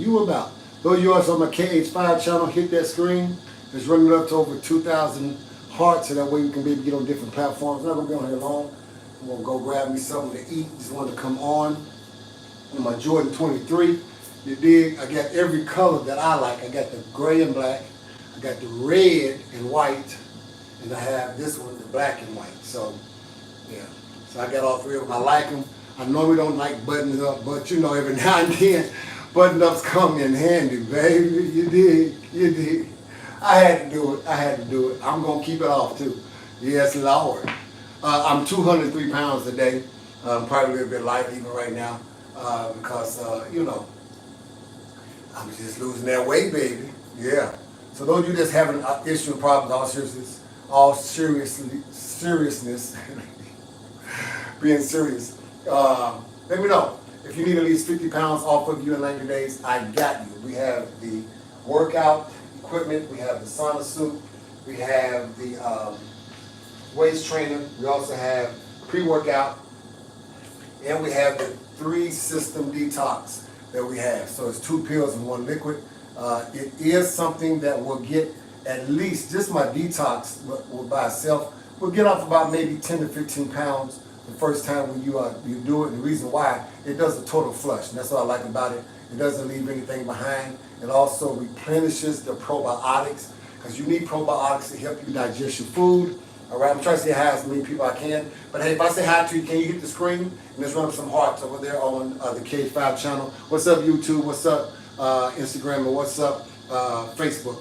you about. Those of yours on my KH5 channel, hit that screen. It's running up to over 2,000 hearts, so that way we can be able to get on different platforms. I'm not going to be on here long. I'm going to go grab me something to eat. Just wanted to come on. In my Jordan 23, you dig? I got every color that I like. I got the gray and black. I got the red and white. And I have this one, the black and white. So, yeah. So I got all three of them. I like them. I normally don't like buttons up, but you know, every now and then, button ups come in handy, baby. You dig? You dig? I had to do it. I had to do it. I'm going to keep it off, too. Yes, Lord. I'm 203 pounds today. Probably a little bit light even right now because, you know, I'm just losing that weight, baby. Yeah. So those of you that's having issue problems, all seriousness, being serious, let me know. If you need at least 50 pounds off of you in 90 days, I got you. We have the workout equipment, we have the sauna suit, we have the waist trainer, we also have pre-workout, and we have the 3-system detox that we have. So it's 2 pills and 1 liquid. It is something that will get at least, just my detox will by itself, will get off about maybe 10 to 15 pounds the first time when you do it. And the reason why, it does a total flush. And that's what I like about it. It doesn't leave anything behind. It also replenishes the probiotics, because you need probiotics to help you digest your food. All right, I'm trying to say hi to as many people I can. But hey, if I say hi to you, can you hit the screen? And let's run up some hearts over there on the KH5 channel. What's up, YouTube? What's up, Instagram? And what's up, Facebook?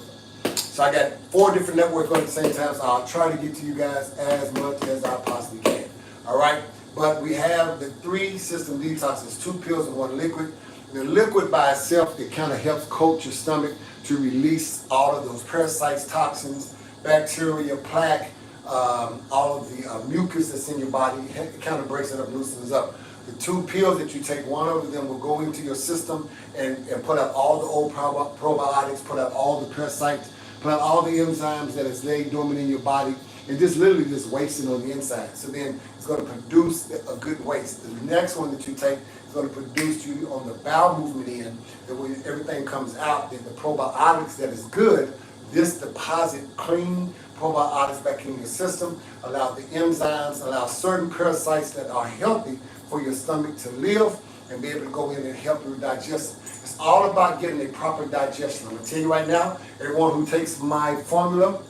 So I got 4 different networks on at the same time, so I'll try to get to you guys as much as I possibly can. All right, but we have the 3-system detox. It's 2 pills and 1 liquid. The liquid by itself, it kind of helps coat your stomach to release all of those parasites, toxins, bacteria, plaque, all of the mucus that's in your body. It kind of breaks it up, loosens up. The 2 pills that you take, one of them will go into your system and put out all the old probiotics, put out all the parasites, put out all the enzymes that is laid dormant in your body, and just literally just wasting on the inside. So then it's going to produce a good waste. The next one that you take is going to produce you on the bowel movement end, that when everything comes out, then the probiotics that is good, this deposit clean probiotics back in your system, allow the enzymes, allow certain parasites that are healthy for your stomach to live and be able to go in and help you digest. It's all about getting a proper digestion. I'm going to tell you right now, everyone who takes my formula,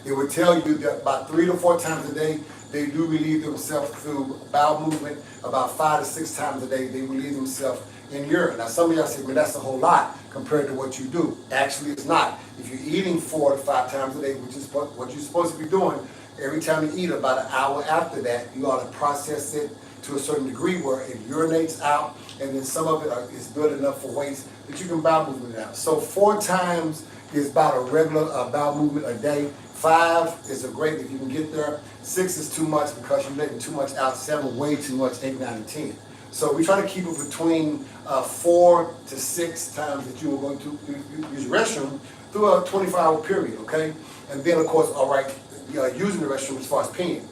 it will tell you that about 3 to 4 times a day, they do relieve themselves through bowel movement. About 5 to 6 times a day, they relieve themselves in urine. Now, some of y'all say, well, that's a whole lot compared to what you do. Actually, it's not. If you're eating 4 to 5 times a day, which is what you're supposed to be doing, every time you eat, about an hour after that, you ought to process it to a certain degree where it urinates out, and then some of it is good enough for waste that you can bowel movement it out. So 4 times is about a regular bowel movement a day. 5 is a great if you can get there. 6 is too much because you're letting too much out. 7 way too much. 8, 9, and 10. So we try to keep it between 4 to 6 times that you are going to use the restroom through a 24-hour period, okay? And then, of course, all right, using the restroom as far as peeing.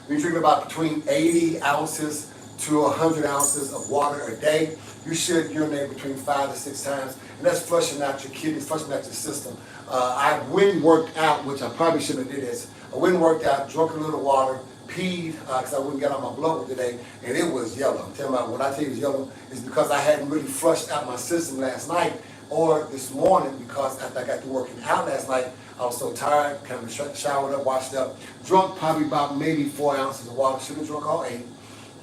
You're drinking about between 80 ounces to 100 ounces of water a day. You should urinate between 5 to 6 times, and that's flushing out your kidneys, flushing out your system. I went and worked out, which I probably shouldn't have did this. I went and worked out, drank a little water, peed, because I wouldn't get on my blood today, and it was yellow. I'm telling you, when I tell you it's yellow, it's because I hadn't really flushed out my system last night or this morning, because after I got to working out last night, I was so tired, kind of showered up, washed up, drunk probably about maybe 4 ounces of water, should have drunk all 8,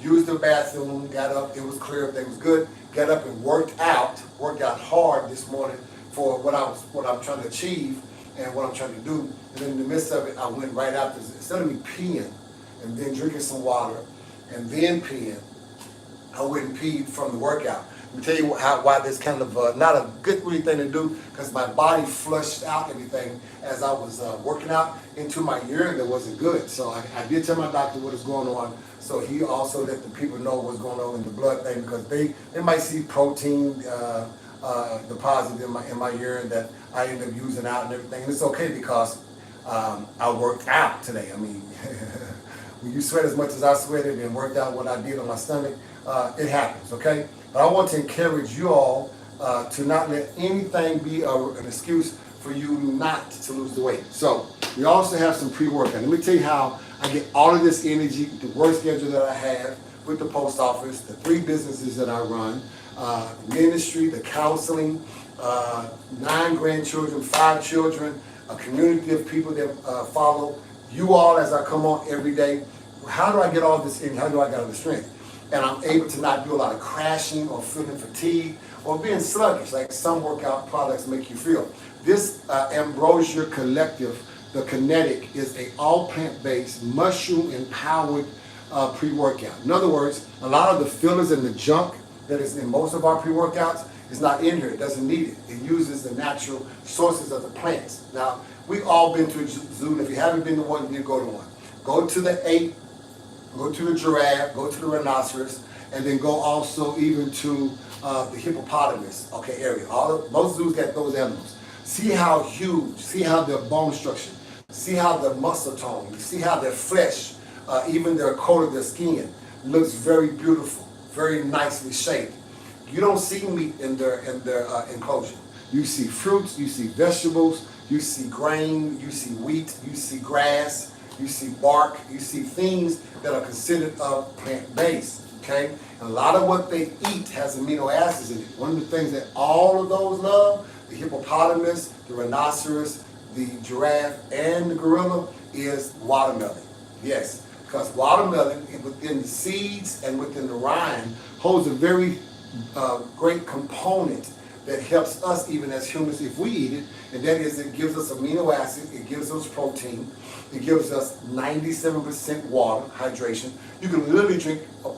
used the bathroom, got up, it was clear, everything was good, got up and worked out hard this morning for what I'm trying to achieve and what I'm trying to do. And then in the midst of it, I went right after, instead of me peeing and then drinking some water and then peeing, I went and peed from the workout. Let me tell you why this kind of not a good really thing to do, because my body flushed out everything as I was working out into my urine that wasn't good. So I did tell my doctor what is going on, so he also let the people know what's going on in the blood thing, because they might see protein deposit in my urine that I end up using out and everything. And it's okay because I worked out today. I mean, when you sweat as much as I sweated and worked out what I did on my stomach, it happens, okay? But I want to encourage you all to not let anything be an excuse for you not to lose the weight. So we also have some pre-workout. Let me tell you how I get all of this energy, the work schedule that I have with the post office, the 3 businesses that I run, ministry, the counseling, 9 grandchildren, 5 children, a community of people that follow you all as I come on every day. How do I get all this in? How do I get all the strength? And I'm able to not do a lot of crashing or feeling fatigued or being sluggish like some workout products make you feel. This Ambrosia Collective, the Kinetic, is a all plant-based, mushroom-empowered pre-workout. In other words, a lot of the fillers and the junk that is in most of our pre-workouts is not in here. It doesn't need it. It uses the natural sources of the plants. Now, we've all been to a zoo, and if you haven't been to one, you need to go to one. Go to the ape, go to the giraffe, go to the rhinoceros, and then go also even to the hippopotamus, area. Most zoos got those animals. See how huge, see how their bone structure, see how their muscle tone, see how their flesh, even their coat of their skin looks very beautiful, very nicely shaped. You don't see meat in their enclosure. You see fruits, you see vegetables, you see grain, you see wheat, you see grass, you see bark, you see things that are considered plant-based, okay? And a lot of what they eat has amino acids in it. One of the things that all of those love, the hippopotamus, the rhinoceros, the giraffe, and the gorilla, is watermelon. Yes, because watermelon, within the seeds and within the rind, holds a very great component that helps us even as humans if we eat it, and that is it gives us amino acids, it gives us protein, it gives us 97% water, hydration. You can literally drink a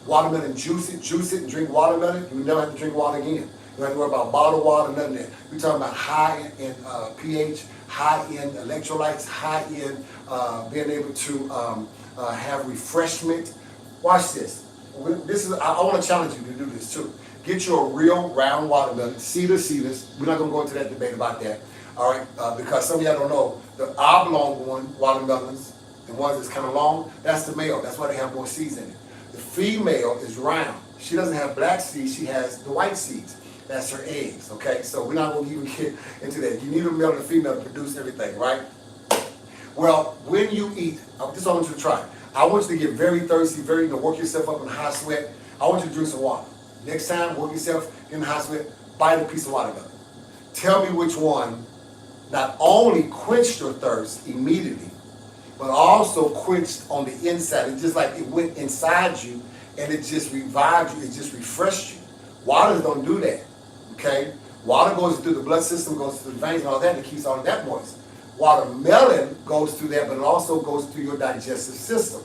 watermelon, juice it and drink watermelon. You never have to drink water again. You don't have to worry about bottled water, none of that. We're talking about high in pH, high in electrolytes, high in being able to have refreshment. Watch this. I want to challenge you to do this too. Get you a real round watermelon, seedless. We're not going to go into that debate about that, all right? Because some of y'all don't know, the oblong watermelons, the ones that's kind of long, that's the male. That's why they have more seeds in it. The female is round. She doesn't have black seeds. She has the white seeds. That's her eggs, okay? So we're not going to even get into that. You need a male and a female to produce everything, right? Well, when you eat, this is what I want you to try. I want you to get very thirsty, work yourself up in a hot sweat. I want you to drink some water. Next time, work yourself in a hot sweat, bite a piece of watermelon. Tell me which one not only quenched your thirst immediately, but also quenched on the inside. It's just like it went inside you and it just revived you, it just refreshed you. Water don't do that, okay? Water goes through the blood system, goes through the veins and all that, and it keeps all of that moist. Watermelon goes through that, but it also goes through your digestive system,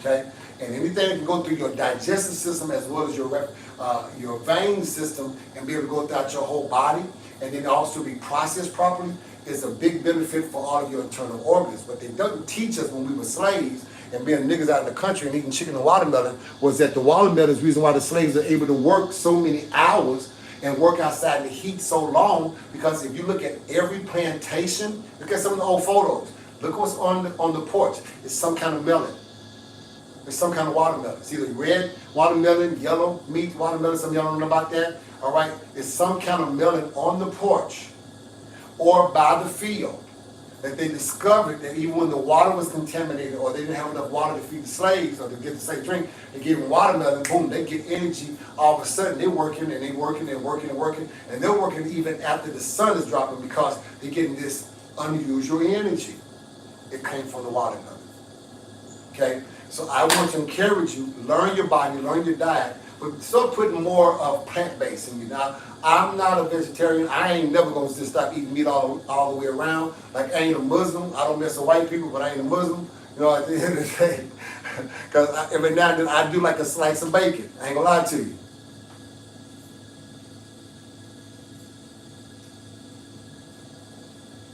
okay? And anything that can go through your digestive system as well as your vein system and be able to go throughout your whole body and then also be processed properly is a big benefit for all of your internal organs. But they didn't teach us when we were slaves and being niggas out in the country and eating chicken and watermelon was that the watermelon is the reason why the slaves are able to work so many hours and work outside in the heat so long, because if you look at every plantation, look at some of the old photos, look what's on the porch. It's some kind of melon. It's some kind of watermelon. It's either red watermelon, yellow meat watermelon, some of y'all don't know about that, all right? It's some kind of melon on the porch or by the field that they discovered that even when the water was contaminated or they didn't have enough water to feed the slaves or to get the slave drink, they gave them watermelon, boom, they get energy. All of a sudden, they're working and they're working and working and working, and they're working even after the sun is dropping because they're getting this unusual energy. It came from the watermelon, okay? So I want to encourage you, learn your body, learn your diet, but start putting more of plant-based in you. Now, I'm not a vegetarian. I ain't never going to just stop eating meat all the way around. Like, I ain't a Muslim. I don't mess with white people, but I ain't a Muslim. You know, at the end of the day. Because every now and then I do like a slice of bacon. I ain't going to lie to you.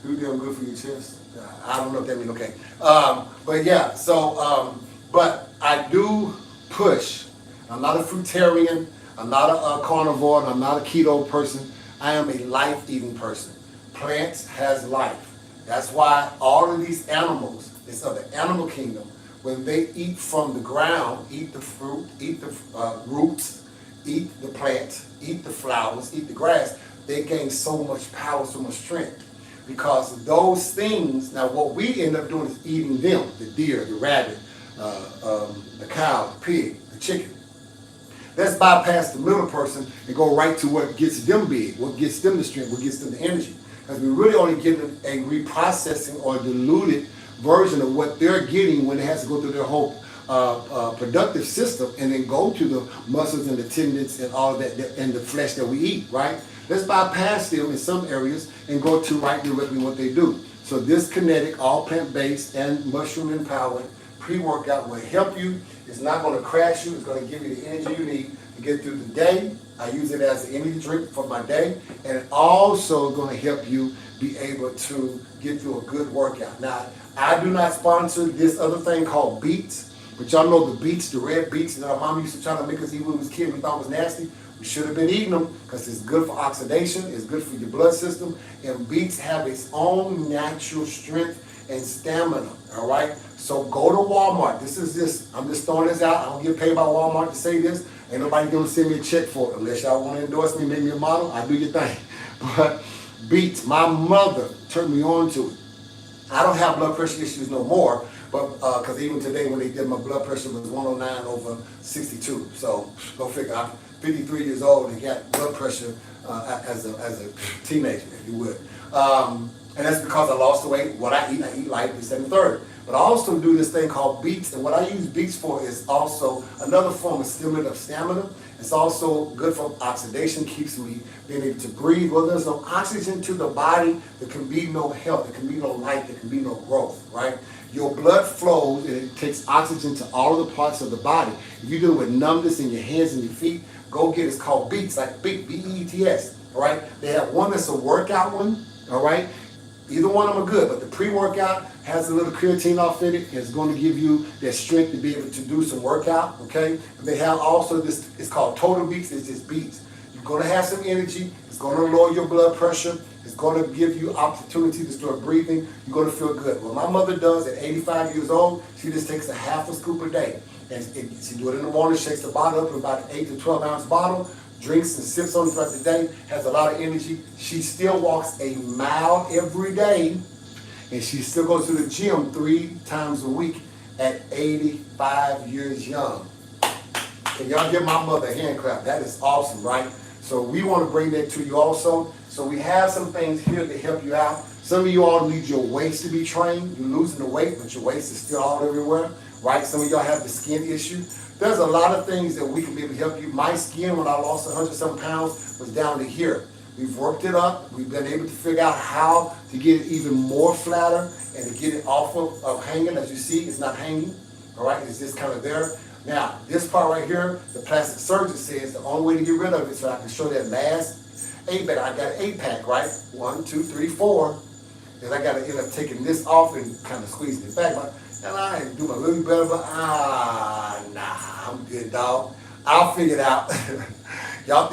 You doing good for your chest? I don't know if that means okay. But yeah, so, but I do push. I'm not a fruitarian. I'm not a carnivore, and I'm not a keto person. I am a life-eating person. Plants has life. That's why all of these animals, it's of the animal kingdom, when they eat from the ground, eat the fruit, eat the roots, eat the plants, eat the flowers, eat the grass, they gain so much power, so much strength. Because those things, now what we end up doing is eating them, the deer, the rabbit, the cow, the pig, the chicken. Let's bypass the middle person and go right to what gets them big, what gets them the strength, what gets them the energy. Because we're really only getting a reprocessing or diluted version of what they're getting when it has to go through their whole productive system and then go to the muscles and the tendons and all of that and the flesh that we eat, right? Let's bypass them in some areas and go to right directly what they do. So this kinetic, all plant-based and mushroom empowered pre-workout will help you. It's not going to crash you. It's going to give you the energy you need to get through the day. I use it as an energy drink for my day. And it also going to help you be able to get through a good workout. Now, I do not sponsor this other thing called beets. But y'all know the beets, the red beets that our mom used to try to make us eat when we was kids. We thought was nasty. We should have been eating them because it's good for oxidation. It's good for your blood system. And beets have its own natural strength and stamina, all right? So go to Walmart. I'm just throwing this out. I don't get paid by Walmart to say this. Ain't nobody gonna send me a check for it unless y'all want to endorse me, make me a model. I do your thing. But beets, my mother turned me on to it. I don't have blood pressure issues no more, but because even today when they did my blood pressure was 109 over 62. So go figure. I'm 53 years old and got blood pressure as a teenager, if you would. And that's because I lost the weight. What I eat light, this and the third. But I also do this thing called beets, and what I use beets for is also another form of stimulant of stamina. It's also good for oxidation, keeps me being able to breathe. Well, there's no oxygen to the body, there can be no health, there can be no life, there can be no growth, right? Your blood flows and it takes oxygen to all of the parts of the body. If you're dealing with numbness in your hands and your feet, go get it. It's called beets, like B-E-E-T-S, all right? They have one that's a workout one, all right? Either one of them are good, but the pre-workout has a little creatine off in it. It's going to give you that strength to be able to do some workout, okay? But they have also this, it's called Total Beets. It's just beets. You're going to have some energy. It's going to lower your blood pressure. It's going to give you opportunity to start breathing. You're going to feel good. What my mother does at 85 years old, she just takes a half a scoop a day. And she do it in the morning, shakes the bottle up in about an 8 to 12 ounce bottle, drinks and sips on it throughout the day, has a lot of energy. She still walks a mile every day, and she still goes to the gym 3 times a week at 85 years young. Can y'all give my mother a hand clap? That is awesome, right? So we want to bring that to you also. So we have some things here to help you out. Some of you all need your waist to be trained. You're losing the weight, but your waist is still all everywhere, right? Some of y'all have the skin issue. There's a lot of things that we can be able to help you. My skin, when I lost 100-some pounds, was down to here. We've worked it up. We've been able to figure out how to get it even more flatter and to get it off of hanging. As you see, it's not hanging, all right? It's just kind of there. Now, this part right here, the plastic surgeon says the only way to get rid of it, so I can show that last 8-pack. I got an 8-pack, right? 1, 2, 3, 4. And I got to end up taking this off and kind of squeezing it back. And I do my little better, but nah, I'm good, dog. I'll figure it out. Y'all,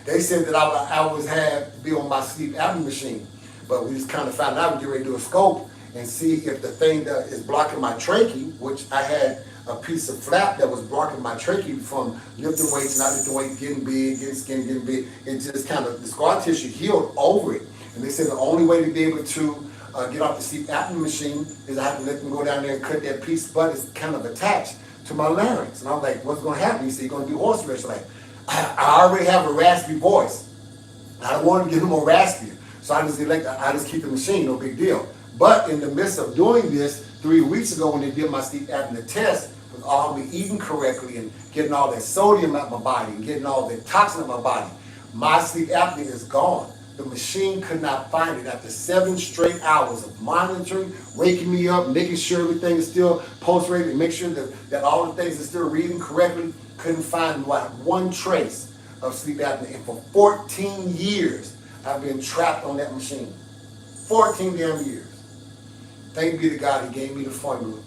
they said that I always had to be on my sleep apnea machine, but we just kind of found out we get ready to do a scope and see if the thing that is blocking my trachea, which I had a piece of flap that was blocking my trachea from lifting weights, not lifting weights, getting big, getting skinny, getting big. It just kind of, the scar tissue healed over it. And they said the only way to be able to get off the sleep apnea machine is I have to let them go down there and cut that piece, but it's kind of attached to my larynx. And I'm like, what's going to happen? He said, you're going to do horse race. Like, I already have a raspy voice. I don't want to get more raspier. So I just keep the machine, no big deal. But in the midst of doing this, 3 weeks ago when they did my sleep apnea test, with all me eating correctly and getting all that sodium out my body and getting all that toxin out my body, my sleep apnea is gone. The machine could not find it. After 7 straight hours of monitoring, waking me up, making sure everything is still pulsating, make sure that all the things are still reading correctly, couldn't find one trace of sleep apnea. And for 14 years, I've been trapped on that machine. 14 damn years. Thank be to God, He gave me the formula.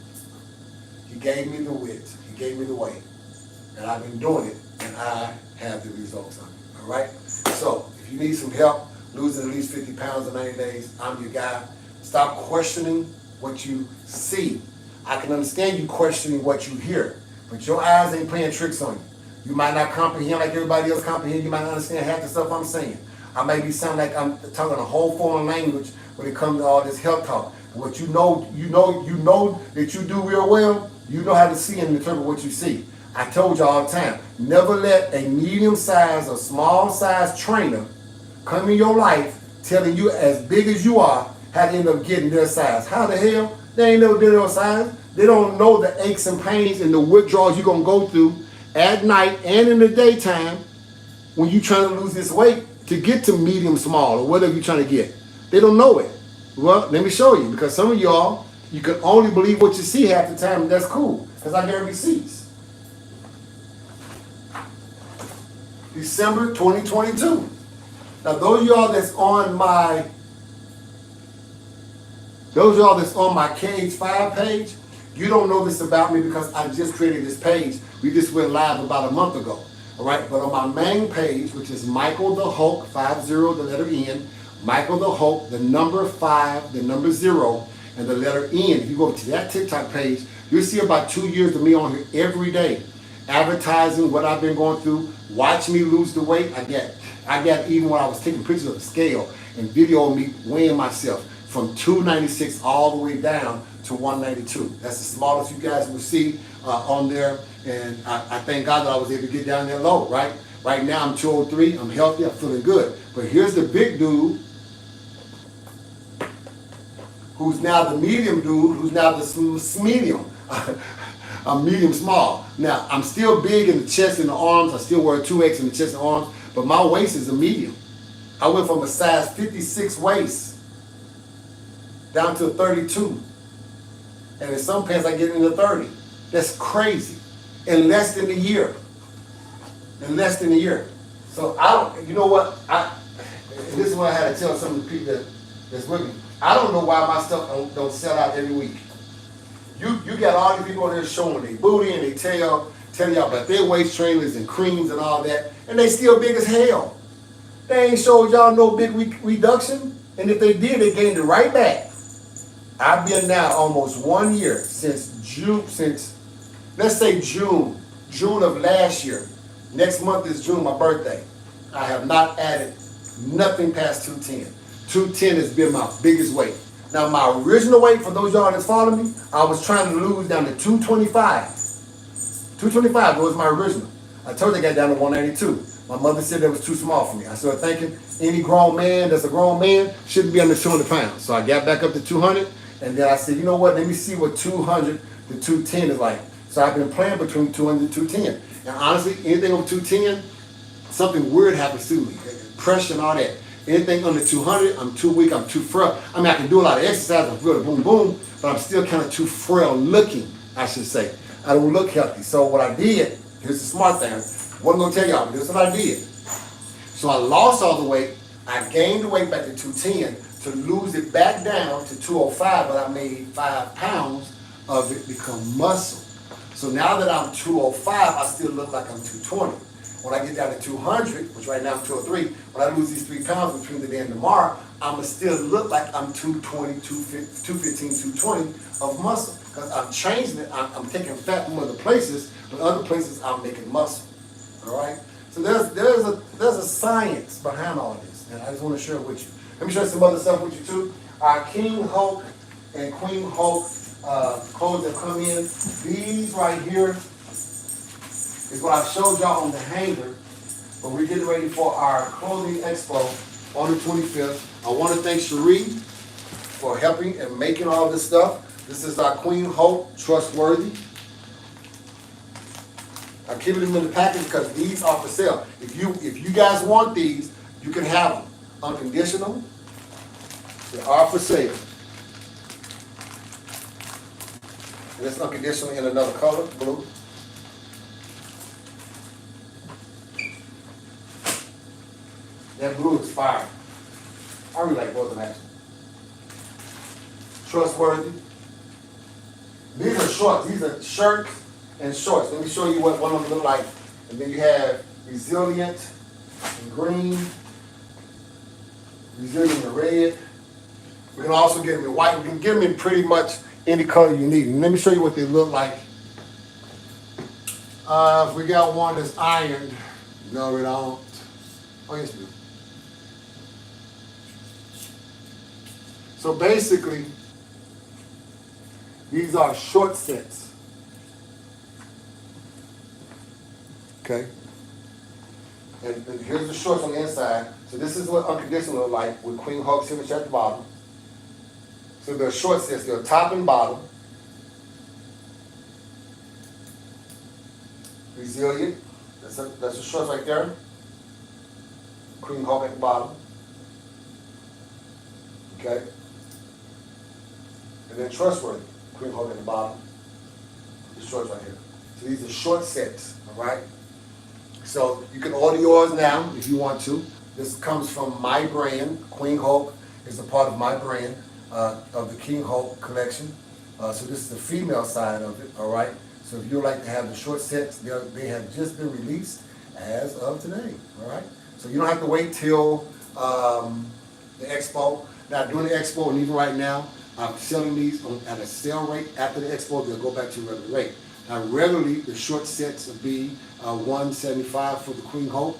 He gave me the width. He gave me the weight. And I've been doing it, and I have the results of it. All right? So, if you need some help losing at least 50 pounds in 90 days, I'm your guy. Stop questioning what you see. I can understand you questioning what you hear, but your eyes ain't playing tricks on you. You might not comprehend like everybody else comprehend. You might not understand half the stuff I'm saying. I may be sounding like I'm talking a whole foreign language when it comes to all this health talk. What you know that you do real well. You know how to see and interpret what you see. I told you all the time, never let a medium-sized or small-sized trainer come in your life telling you as big as you are how to end up getting their size. How the hell? They ain't never been their size. They don't know the aches and pains and the withdrawals you're going to go through at night and in the daytime when you're trying to lose this weight to get to medium, small, or whatever you're trying to get. They don't know it. Well, let me show you, because some of y'all, you can only believe what you see half the time, and that's cool, because I get receipts. December 2022. Now, those of y'all that's on my KH5 page, you don't know this about me because I just created this page. We just went live about a month ago. All right, but on my main page, which is Michael the Hulk 50, the letter N, Michael the Hulk, the number 5, the number 0, and the letter N. If you go to that TikTok page, you'll see about 2 years of me on here every day, advertising what I've been going through. Watch me lose the weight. I got even when I was taking pictures of the scale and video of me weighing myself from 296 all the way down to 192. That's the smallest you guys will see on there. And I thank God that I was able to get down there low, right? Right now I'm 203, I'm healthy, I'm feeling good. But here's the big dude, who's now the medium dude, who's now the medium. I'm medium small. Now, I'm still big in the chest and the arms. I still wear a 2X in the chest and arms, but my waist is a medium. I went from a size 56 waist down to a 32. And in some pants I get into 30. That's crazy. In less than a year. In less than a year. So you know what? This is what I had to tell some of the people that's with me. I don't know why my stuff don't sell out every week. You got all these people on there showing their booty and they tell y'all about their waist trainers and creams and all that, and they still big as hell. They ain't showed y'all no big reduction, and if they did, they gained it right back. I've been now almost 1 year let's say June of last year. Next month is June, my birthday. I have not added nothing past 210. 210 has been my biggest weight. Now, my original weight, for those y'all that's following me, I was trying to lose down to 225. 225 was my original. I told you I got down to 192. My mother said that was too small for me. I started thinking any grown man that's a grown man shouldn't be under 200 pounds. So I got back up to 200, and then I said, you know what, let me see what 200 to 210 is like. So I've been playing between 200 and 210. And honestly, anything over 210, something weird happens to me. Pressure and all that. Anything under 200, I'm too weak, I'm too frail. I mean, I can do a lot of exercise, I feel the boom boom, but I'm still kind of too frail looking, I should say. I don't look healthy. So what I did, here's the smart thing. I wasn't going to tell y'all, but here's what I did. So I lost all the weight. I gained the weight back to 210 to lose it back down to 205, but I made 5 pounds of it become muscle. So now that I'm 205, I still look like I'm 220. When I get down to 200, which right now I'm 203, when I lose these 3 pounds between today and tomorrow, I'm going to still look like I'm 220, 215, 220 of muscle. Because I'm changing it. I'm taking fat from other places, but other places I'm making muscle. All right? So there's a science behind all this, and I just want to share it with you. Let me share some other stuff with you too. Our King Hulk and Queen Hulk clothes that come in. These right here is what I showed y'all on the hanger, but we're getting ready for our clothing expo on the 25th. I want to thank Cherie for helping and making all this stuff. This is our Queen Hulk, trustworthy. I'm keeping them in the package because these are for sale. If you guys want these, you can have them. Unconditional. They are for sale. And it's unconditional in another color, blue. That blue is fire. I really like both of them actually. Trustworthy. These are shorts. These are shirts and shorts. Let me show you what one of them look like. And then you have resilient in green, resilient in red. We can also get them in white. We can get them in pretty much any color you need. And let me show you what they look like If we got one that's ironed, no, we don't. Oh, yes, we do. So basically, these are short sets. Okay? And here's the shorts on the inside. So this is what unconditional look like with KingHulk signature at the bottom. So they're short sets. They're top and bottom. Resilient. That's the shorts right there. KingHulk at the bottom. Okay? And then trustworthy. KingHulk at the bottom. The shorts right here. So these are short sets, all right? So you can order yours now if you want to. This comes from my brand. KingHulk is a part of my brand of the KingHulk collection. So this is the female side of it, all right? So if you'd like to have the short sets, they have just been released as of today, all right? So you don't have to wait till the expo. Now during the expo and even right now, I'm selling these at a sale rate. After the expo, they'll go back to regular rate. Now regularly, the short sets will be $175 for the KingHulk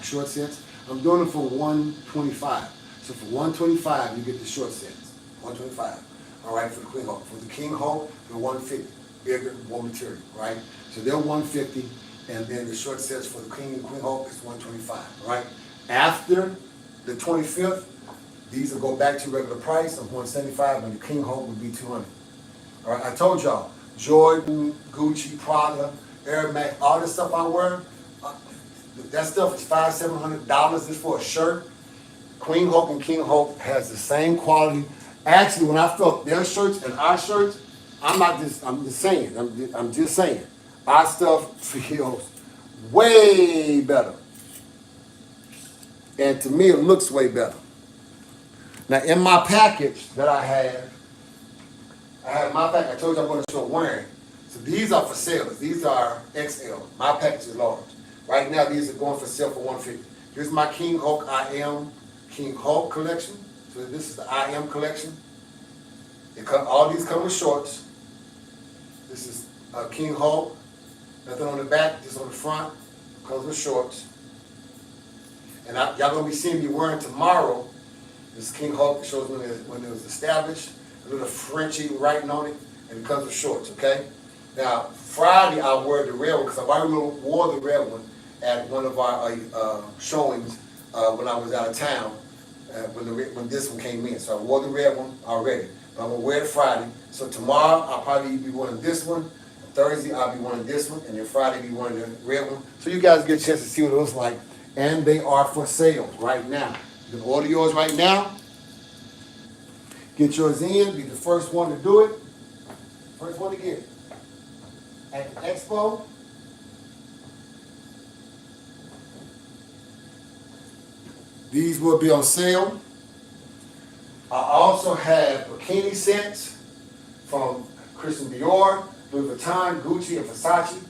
short sets. I'm doing them for $125. So for $125, you get the short sets. $125. All right, for the KingHulk. For the KingHulk, they're $150. Bigger, more material, right? So they're $150, and then the short sets for the KingHulk is $125. All right. After the 25th, these will go back to regular price of $175, and the KingHulk would be $200. All right. I told y'all, Jordan, Gucci, Prada, Air Max, all this stuff I wear, that stuff is $500, $700 just for a shirt. KingHulk and KingHulk has the same quality. Actually, when I felt their shirts and our shirts, I'm just saying, our stuff feels way better. And to me, it looks way better. Now, in my package that I have my package, I told you I'm going to show wearing. So these are for sale. These are XL. My package is large. Right now, these are going for sale for $150. Here's my KingHulk KingHulk collection. So this is the I Am collection. All these come with shorts. This is KingHulk. Nothing on the back, just on the front. Comes with shorts. And y'all gonna be seeing me wearing tomorrow. This KingHulk shows when it was established. A little Frenchy writing on it, and it comes with shorts. Okay. Now Friday I'll wear the red one because I already wore the red one at one of our showings when I was out of town when this one came in. So I wore the red one already. But I'm gonna wear it Friday. So tomorrow I'll probably be wearing this one. Thursday I'll be wearing this one, and then Friday I'll be wearing the red one. So you guys get a chance to see what it looks like. And they are for sale right now. You can order yours right now. Get yours in. Be the first one to do it. First one to get it. At the expo. These will be on sale. I also have bikini sets from Christian Dior, Louis Vuitton, Gucci, and Versace.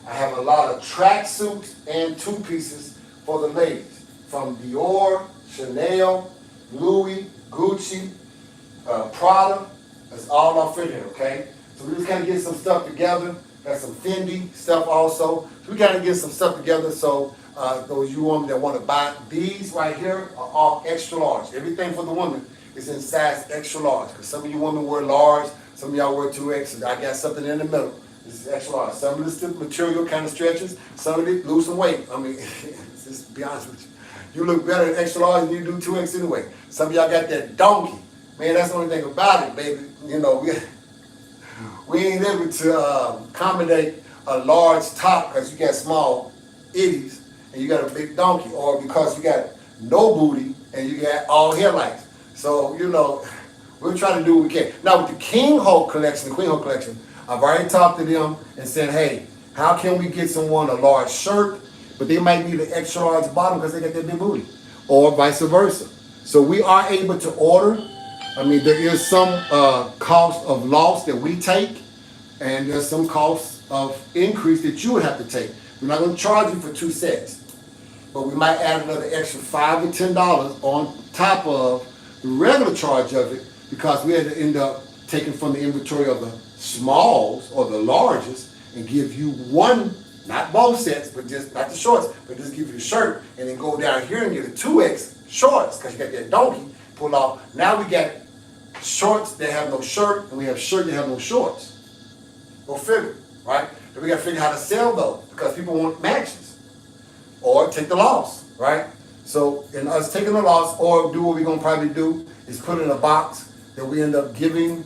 I have a lot of track suits and two-pieces for the ladies from Dior, Chanel, Louis, Gucci, Prada. That's all off in here, okay? So we just kind of get some stuff together. Got some Fendi stuff also. So we kind of get some stuff together so those you women that want to buy these right here are all extra large. Everything for the woman is in size extra large because some of you women wear large, some of y'all wear 2X. I got something in the middle. This is extra large. Some of this material kind of stretches. Some of it lose some weight. I mean, just to be honest with you. You look better in extra large than you do 2X anyway. Some of y'all got that donkey. Man, that's the only thing about it, baby. You know, we ain't able to accommodate a large top because you got small itties and you got a big donkey, or because you got no booty and you got all hairlights. So, you know, we're trying to do what we can. Now, with the KingHulk collection, the KingHulk collection, I've already talked to them and said, hey, how can we get someone a large shirt, but they might need an extra large bottom because they got that big booty, or vice versa. So we are able to order. I mean, there is some cost of loss that we take, and there's some cost of increase that you would have to take. We're not going to charge you for 2 sets, but we might add another extra $5 or $10 on top of the regular charge of it because we had to end up taking from the inventory of the smalls or the largest and give you one Not both sets, but just, not the shorts, but just give you the shirt, and then go down here and get a 2X shorts, because you got that donkey pull off. Now we got shorts that have no shirt, and we have shirts that have no shorts. Go figure, right? Then we got to figure out how to sell those, because people want matches. Or take the loss, right? So in us taking the loss, or do what we're going to probably do, is put it in a box that we end up giving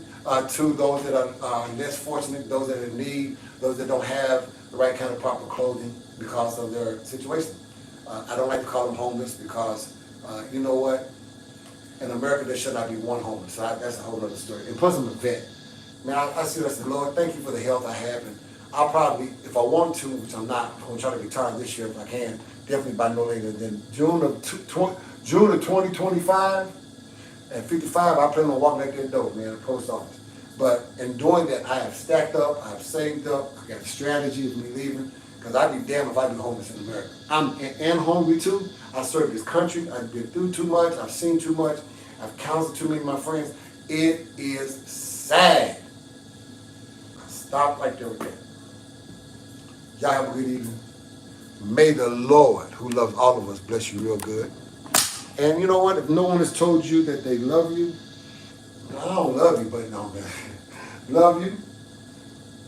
to those that are less fortunate, those that are in need, those that don't have the right kind of proper clothing because of their situation. I don't like to call them homeless because, you know what? In America, there should not be one homeless. So that's a whole other story. And plus, I'm a vet. Man, I see that I said, Lord, thank you for the health I have. And I'll probably, if I want to, which I'm not, I'm going to try to retire this year if I can, definitely by no later than June of 2025. At 55, I plan on walking out that door, man, the post office. But in doing that, I have stacked up, I have saved up, I got a strategy of me leaving, because I'd be damned if I be homeless in America. I'm and hungry too. I serve this country. I've been through too much. I've seen too much. I've counseled too many of my friends. It is sad. Stop right there with that. Y'all have a good evening. May the Lord, who loves all of us, bless you real good. And you know what? If no one has told you that they love you, I don't love you, but no, man. Love you.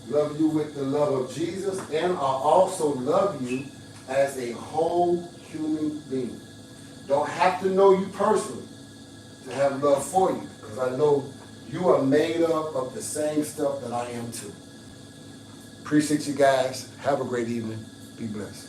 Love you with the love of Jesus, and I also love you as a whole human being. Don't have to know you personally to have love for you, because I know you are made up of the same stuff that I am too. Appreciate you guys. Have a great evening. Be blessed.